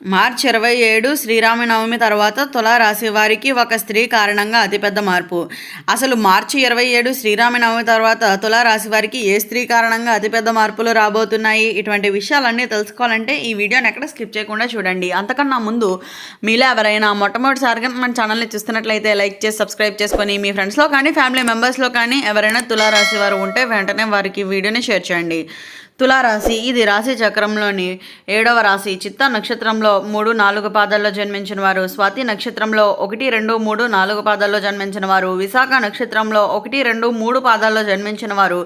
మార్చి 27 శ్రీరామనవమి తర్వాత తులారాశి వారికి ఒక స్త్రీ కారణంగా అతిపెద్ద మార్పు. అసలు మార్చి 27 శ్రీరామనవమి తర్వాత తులారాశి వారికి ఏ స్త్రీ కారణంగా అతిపెద్ద మార్పులు రాబోతున్నాయి? ఇటువంటి విషయాలన్నీ తెలుసుకోవాలంటే ఈ వీడియోని ఎక్కడ స్కిప్ చేయకుండా చూడండి. అంతకన్నా ముందు మీలో ఎవరైనా మొట్టమొదటిసారిగా మన ఛానల్ని చూస్తున్నట్లయితే లైక్ చేసి సబ్స్క్రైబ్ చేసుకొని మీ ఫ్రెండ్స్లో కానీ ఫ్యామిలీ మెంబర్స్లో కానీ ఎవరైనా తులారాశి వారు ఉంటే వెంటనే వారికి వీడియోని షేర్ చేయండి. తులారాశి ఇది రాశి చక్రంలోని 7వ రాశి. చిత్తా నక్షత్రంలో 3, 4 పాదాల్లో జన్మించిన వారు, స్వాతి నక్షత్రంలో 1, 2, 3, 4 పాదాల్లో జన్మించిన వారు, విశాఖ నక్షత్రంలో 1, 2, 3 పాదాల్లో జన్మించిన వారు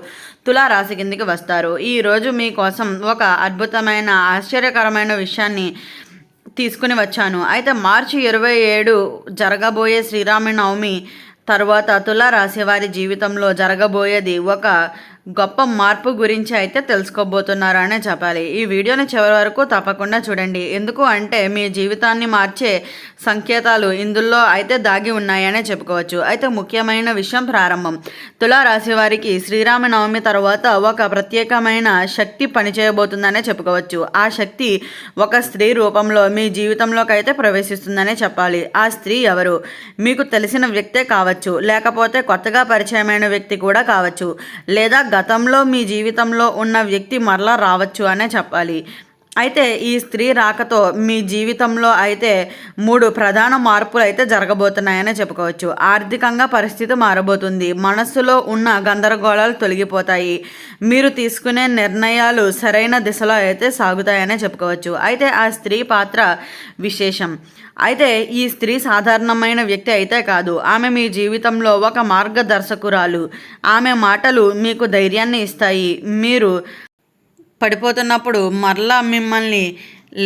తులారాశి కిందికి వస్తారు. ఈరోజు మీకోసం ఒక అద్భుతమైన ఆశ్చర్యకరమైన విషయాన్ని తీసుకుని వచ్చాను. అయితే మార్చి 27 జరగబోయే శ్రీరామనవమి తర్వాత తులారాశి వారి జీవితంలో జరగబోయేది ఒక గొప్ప మార్పు గురించి అయితే తెలుసుకోబోతున్నారనే చెప్పాలి. ఈ వీడియోని చివరి వరకు తప్పకుండా చూడండి. ఎందుకు అంటే మీ జీవితాన్ని మార్చే సంకేతాలు ఇందులో అయితే దాగి ఉన్నాయనే చెప్పుకోవచ్చు. అయితే ముఖ్యమైన విషయం ప్రారంభం. తులారాశి వారికి శ్రీరామనవమి తర్వాత ఒక ప్రత్యేకమైన శక్తి పనిచేయబోతుందనే చెప్పుకోవచ్చు. ఆ శక్తి ఒక స్త్రీ రూపంలో మీ జీవితంలోకి అయితే ప్రవేశిస్తుందనే చెప్పాలి. ఆ స్త్రీ ఎవరు? మీకు తెలిసిన వ్యక్తే కావచ్చు, లేకపోతే కొత్తగా పరిచయమైన వ్యక్తి కూడా కావచ్చు, లేదా గతంలో మీ జీవితంలో ఉన్న వ్యక్తి మరలా రావచ్చు అనే చెప్పాలి. అయితే ఈ స్త్రీ రాకతో మీ జీవితంలో అయితే 3 ప్రధాన మార్పులు అయితే జరగబోతున్నాయనే చెప్పుకోవచ్చు. ఆర్థికంగా పరిస్థితి మారబోతుంది. మనస్సులో ఉన్న గందరగోళాలు తొలగిపోతాయి. మీరు తీసుకునే నిర్ణయాలు సరైన దిశలో అయితే సాగుతాయనే చెప్పుకోవచ్చు. అయితే ఆ స్త్రీ పాత్ర విశేషం. అయితే ఈ స్త్రీ సాధారణమైన వ్యక్తి అయితే కాదు. ఆమె మీ జీవితంలో ఒక మార్గదర్శకురాలు. ఆమె మాటలు మీకు ధైర్యాన్ని ఇస్తాయి. మీరు పడిపోతున్నప్పుడు మరలా మిమ్మల్ని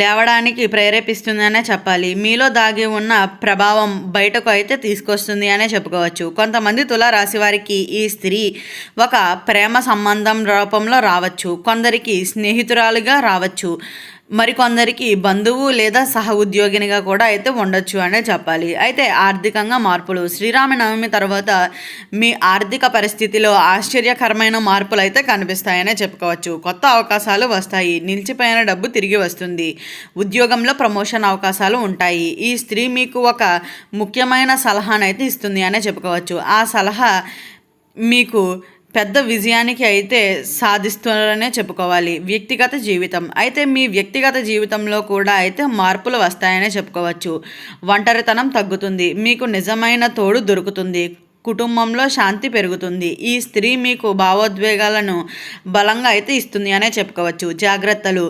లేవడానికి ప్రేరేపిస్తుందనే చెప్పాలి. మీలో దాగి ఉన్న ప్రభావం బయటకు అయితే తీసుకొస్తుంది అనే చెప్పుకోవచ్చు. కొంతమంది తులారాశి వారికి ఈ స్త్రీ ఒక ప్రేమ సంబంధం రూపంలో రావచ్చు, కొందరికి స్నేహితురాలుగా రావచ్చు, మరికొందరికి బంధువు లేదా సహ ఉద్యోగినిగా కూడా అయితే ఉండొచ్చు అనే చెప్పాలి. అయితే ఆర్థికంగా మార్పులు. శ్రీరామనవమి తర్వాత మీ ఆర్థిక పరిస్థితిలో ఆశ్చర్యకరమైన మార్పులు అయితే కనిపిస్తాయనే చెప్పుకోవచ్చు. కొత్త అవకాశాలు వస్తాయి. నిలిచిపోయిన డబ్బు తిరిగి వస్తుంది. ఉద్యోగంలో ప్రమోషన్ అవకాశాలు ఉంటాయి. ఈ స్త్రీ మీకు ఒక ముఖ్యమైన సలహానైతే ఇస్తుంది అనే చెప్పుకోవచ్చు. ఆ సలహా మీకు పెద్ద విజయానికి అయితే సాధిస్తున్నారనే చెప్పుకోవాలి. వ్యక్తిగత జీవితం. అయితే మీ వ్యక్తిగత జీవితంలో కూడా అయితే మార్పులు వస్తాయనే చెప్పుకోవచ్చు. ఒంటరితనం తగ్గుతుంది. మీకు నిజమైన తోడు దొరుకుతుంది. కుటుంబంలో శాంతి పెరుగుతుంది. ఈ స్త్రీ మీకు భావోద్వేగాలను బలంగా అయితే ఇస్తుంది అనే చెప్పుకోవచ్చు. జాగ్రత్తలు.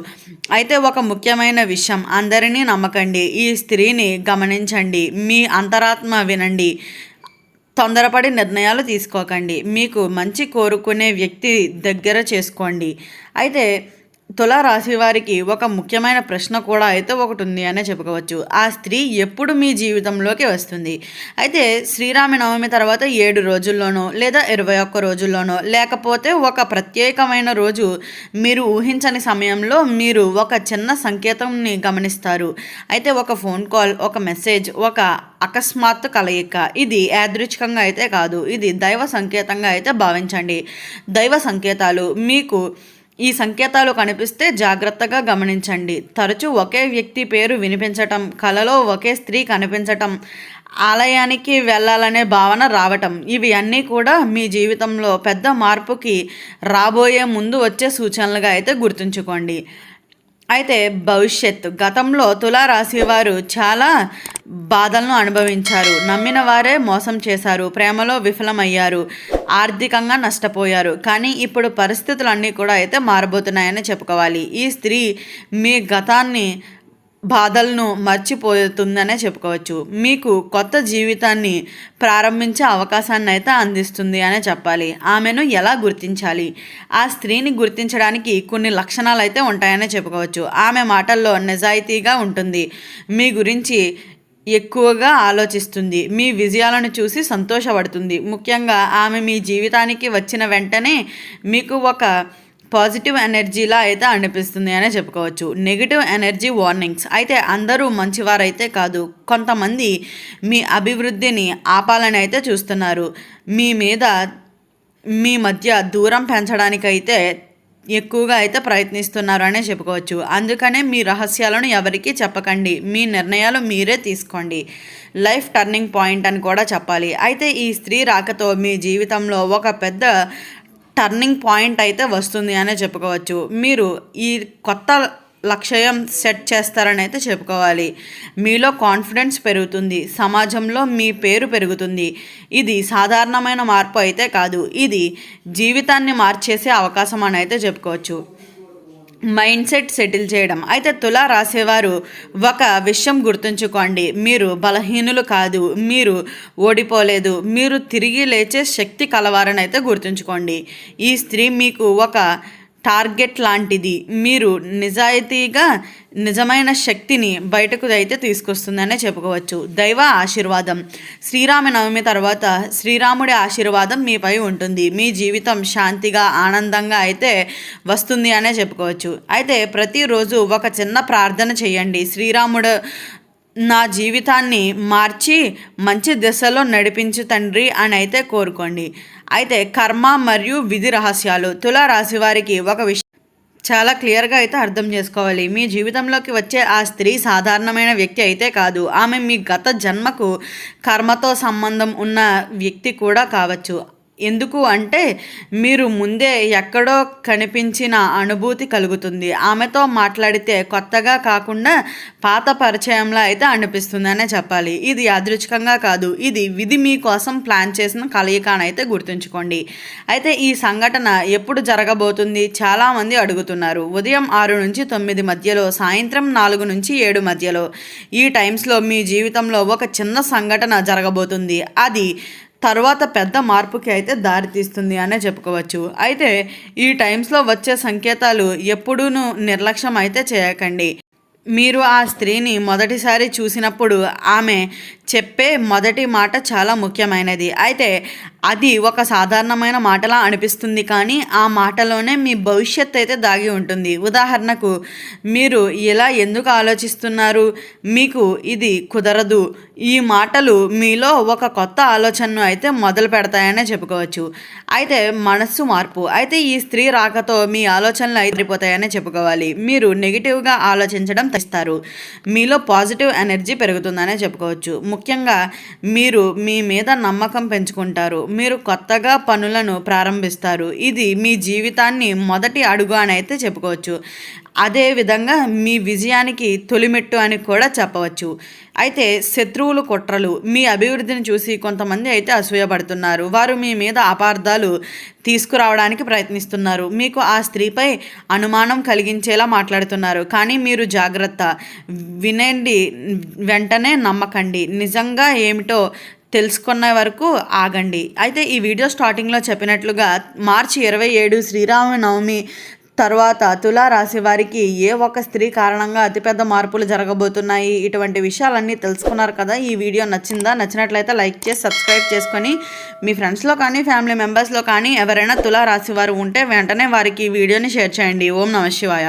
అయితే ఒక ముఖ్యమైన విషయం, అందరినీ నమ్మకండి. ఈ స్త్రీని గమనించండి. మీ అంతరాత్మ వినండి. తొందరపడి నిర్ణయాలు తీసుకోకండి. మీకు మంచి కోరుకునే వ్యక్తి దగ్గర చేసుకోండి. అయితే తులారాశి వారికి ఒక ముఖ్యమైన ప్రశ్న కూడా అయితే ఒకటి ఉంది అనే చెప్పుకోవచ్చు. ఆ స్త్రీ ఎప్పుడు మీ జీవితంలోకి వస్తుంది? అయితే శ్రీరామనవమి తర్వాత 7 రోజుల్లోనో లేదా 21 రోజుల్లోనో, లేకపోతే ఒక ప్రత్యేకమైన రోజు మీరు ఊహించని సమయంలో మీరు ఒక చిన్న సంకేతంని గమనిస్తారు. అయితే ఒక ఫోన్ కాల్, ఒక మెసేజ్, ఒక అకస్మాత్తు కలయిక. ఇది యాదృచ్ఛికంగా అయితే కాదు, ఇది దైవ సంకేతంగా అయితే భావించండి. దైవ సంకేతాలు. మీకు ఈ సంకేతాలు కనిపిస్తే జాగ్రత్తగా గమనించండి. తరచూ ఒకే వ్యక్తి పేరు వినిపించటం, కలలో ఒకే స్త్రీ కనిపించటం, ఆలయానికి వెళ్ళాలనే భావన రావటం, ఇవి అన్నీ కూడా మీ జీవితంలో పెద్ద మార్పుకి రాబోయే ముందు వచ్చే సూచనలుగా అయితే గుర్తుంచుకోండి. అయితే భవిష్యత్తు. గతంలో తులారాశి వారు చాలా బాధలను అనుభవించారు. నమ్మిన వారే మోసం చేశారు. ప్రేమలో విఫలమయ్యారు. ఆర్థికంగా నష్టపోయారు. కానీ ఇప్పుడు పరిస్థితులన్నీ కూడా అయితే మారబోతున్నాయని చెప్పుకోవాలి. ఈ స్త్రీ మీ గతాన్ని బాధలను మర్చిపోతుందనే చెప్పుకోవచ్చు. మీకు కొత్త జీవితాన్ని ప్రారంభించే అవకాశాన్ని అయితే అందిస్తుంది అనే చెప్పాలి. ఆమెను ఎలా గుర్తించాలి? ఆ స్త్రీని గుర్తించడానికి కొన్ని లక్షణాలు అయితే ఉంటాయనే చెప్పుకోవచ్చు. ఆమె మాటల్లో నిజాయితీగా ఉంటుంది. మీ గురించి ఎక్కువగా ఆలోచిస్తుంది. మీ విజయాలను చూసి సంతోషపడుతుంది. ముఖ్యంగా ఆమె మీ జీవితానికి వచ్చిన వెంటనే మీకు ఒక పాజిటివ్ ఎనర్జీలా అయితే అనిపిస్తుంది అనే చెప్పుకోవచ్చు. Negative energy warnings. అయితే అందరూ మంచివారైతే కాదు. కొంతమంది మీ అభివృద్ధిని ఆపాలని అయితే చూస్తున్నారు. మీ మధ్య దూరం పెంచడానికైతే ఎక్కువగా అయితే ప్రయత్నిస్తున్నారు అనే చెప్పుకోవచ్చు. అందుకనే మీ రహస్యాలను ఎవరికీ చెప్పకండి. మీ నిర్ణయాలు మీరే తీసుకోండి. లైఫ్ టర్నింగ్ పాయింట్ అని కూడా చెప్పాలి. అయితే ఈ స్త్రీ రాకతో మీ జీవితంలో ఒక పెద్ద టర్నింగ్ పాయింట్ అయితే వస్తుంది అనే చెప్పుకోవచ్చు. మీరు ఈ కొత్త లక్ష్యం సెట్ చేస్తారని అయితే చెప్పుకోవాలి. మీలో కాన్ఫిడెన్స్ పెరుగుతుంది. సమాజంలో మీ పేరు పెరుగుతుంది. ఇది సాధారణమైన మార్పు అయితే కాదు. ఇది జీవితాన్ని మార్చేసే అవకాశం అని అయితే చెప్పుకోవచ్చు. మైండ్ సెట్ సెటిల్ చేయడం. అయితే తులా రాసేవారు ఒక విషయం గుర్తుంచుకోండి. మీరు బలహీనులు కాదు, మీరు ఓడిపోలేదు, మీరు తిరిగి లేచే శక్తి కలవారని అయితే గుర్తుంచుకోండి. ఈ స్త్రీ మీకు ఒక టార్గెట్ లాంటిది. మీరు నిజాయితీగా నిజమైన శక్తిని బయటకు అయితే తీసుకొస్తుందనే చెప్పుకోవచ్చు. దైవ ఆశీర్వాదం. శ్రీరామనవమి తర్వాత శ్రీరాముడి ఆశీర్వాదం మీపై ఉంటుంది. మీ జీవితం శాంతిగా ఆనందంగా అయితే వస్తుంది అనే చెప్పుకోవచ్చు. అయితే ప్రతిరోజు ఒక చిన్న ప్రార్థన చేయండి. శ్రీరాముడు నా జీవితాన్ని మార్చి మంచి దిశలో నడిపించు తండ్రి అని అయితే కోరుకోండి. అయితే కర్మ మరియు విధి రహస్యాలు. తులా రాశి వారికి ఒక విషయం చాలా క్లియర్గా అయితే అర్థం చేసుకోవాలి. మీ జీవితంలోకి వచ్చే ఆ స్త్రీ సాధారణమైన వ్యక్తి అయితే కాదు. ఆమె మీ గత జన్మకు కర్మతో సంబంధం ఉన్న వ్యక్తి కూడా కావచ్చు. ఎందుకు అంటే మీరు ముందే ఎక్కడో కనిపించిన అనుభూతి కలుగుతుంది. ఆమెతో మాట్లాడితే కొత్తగా కాకుండా పాత పరిచయంలో అయితే అనిపిస్తుందనే చెప్పాలి. ఇది యాదృచ్ఛికంగా కాదు, ఇది విధి మీకోసం ప్లాన్ చేసిన కలయిక అని అయితే గుర్తుంచుకోండి. అయితే ఈ సంఘటన ఎప్పుడు జరగబోతుంది చాలామంది అడుగుతున్నారు. ఉదయం 6 నుంచి 9 మధ్యలో, సాయంత్రం 4 నుంచి 7 మధ్యలో. ఈ టైమ్స్లో మీ జీవితంలో ఒక చిన్న సంఘటన జరగబోతుంది. అది తర్వాత పెద్ద మార్పుకి అయితే దారితీస్తుంది అనే చెప్పుకోవచ్చు. అయితే ఈ టైమ్స్లో వచ్చే సంకేతాలు ఎప్పుడూ నిర్లక్ష్యం అయితే చేయకండి. మీరు ఆ స్త్రీని మొదటిసారి చూసినప్పుడు ఆమె చెప్పే మొదటి మాట చాలా ముఖ్యమైనది. అయితే అది ఒక సాధారణమైన మాటలా అనిపిస్తుంది, కానీ ఆ మాటలోనే మీ భవిష్యత్తు అయితే దాగి ఉంటుంది. ఉదాహరణకు, మీరు ఇలా ఎందుకు ఆలోచిస్తున్నారు, మీకు ఇది కుదరదు. ఈ మాటలు మీలో ఒక కొత్త ఆలోచనను అయితే మొదలు పెడతాయనే చెప్పుకోవచ్చు. అయితే మనస్సు మార్పు. అయితే ఈ స్త్రీ రాకతో మీ ఆలోచనలు అయిపోతాయనే చెప్పుకోవాలి. మీరు నెగిటివ్గా ఆలోచించడం తగ్గిస్తారు. మీలో పాజిటివ్ ఎనర్జీ పెరుగుతుందనే చెప్పుకోవచ్చు. ముఖ్యంగా మీరు మీ మీద నమ్మకం పెంచుకుంటారు. మీరు కొత్తగా పనులను ప్రారంభిస్తారు. ఇది మీ జీవితాన్ని మొదటి అడుగు అని అయితే చెప్పుకోవచ్చు. అదేవిధంగా మీ విజయానికి తొలిమెట్టు అని కూడా చెప్పవచ్చు. అయితే శత్రువులు కుట్రలు. మీ అభివృద్ధిని చూసి కొంతమంది అయితే అసూయపడుతున్నారు. వారు మీ మీద అపార్థాలు తీసుకురావడానికి ప్రయత్నిస్తున్నారు. మీకు ఆ స్త్రీపై అనుమానం కలిగించేలా మాట్లాడుతున్నారు. కానీ మీరు జాగ్రత్త, వినండి, వెంటనే నమ్మకండి. నిజంగా ఏమిటో తెలుసుకున్న వరకు ఆగండి. అయితే ఈ వీడియో స్టార్టింగ్లో చెప్పినట్లుగా మార్చి 27 శ్రీరామనవమి తర్వాత తులా రాశి వారికి ఏ ఒక్క స్త్రీ కారణంగా అతిపెద్ద మార్పులు జరగబోతున్నాయి. ఇటువంటి విషయాలన్నీ తెలుసుకున్నారు కదా. ఈ వీడియో నచ్చిందా? నచ్చినట్లయితే లైక్ చేసి సబ్స్క్రైబ్ చేసుకొని మీ ఫ్రెండ్స్లో కానీ ఫ్యామిలీ మెంబర్స్లో కానీ ఎవరైనా తులా రాశి వారు ఉంటే వెంటనే వారికి ఈ వీడియోని షేర్ చేయండి. ఓం నమః శివాయ.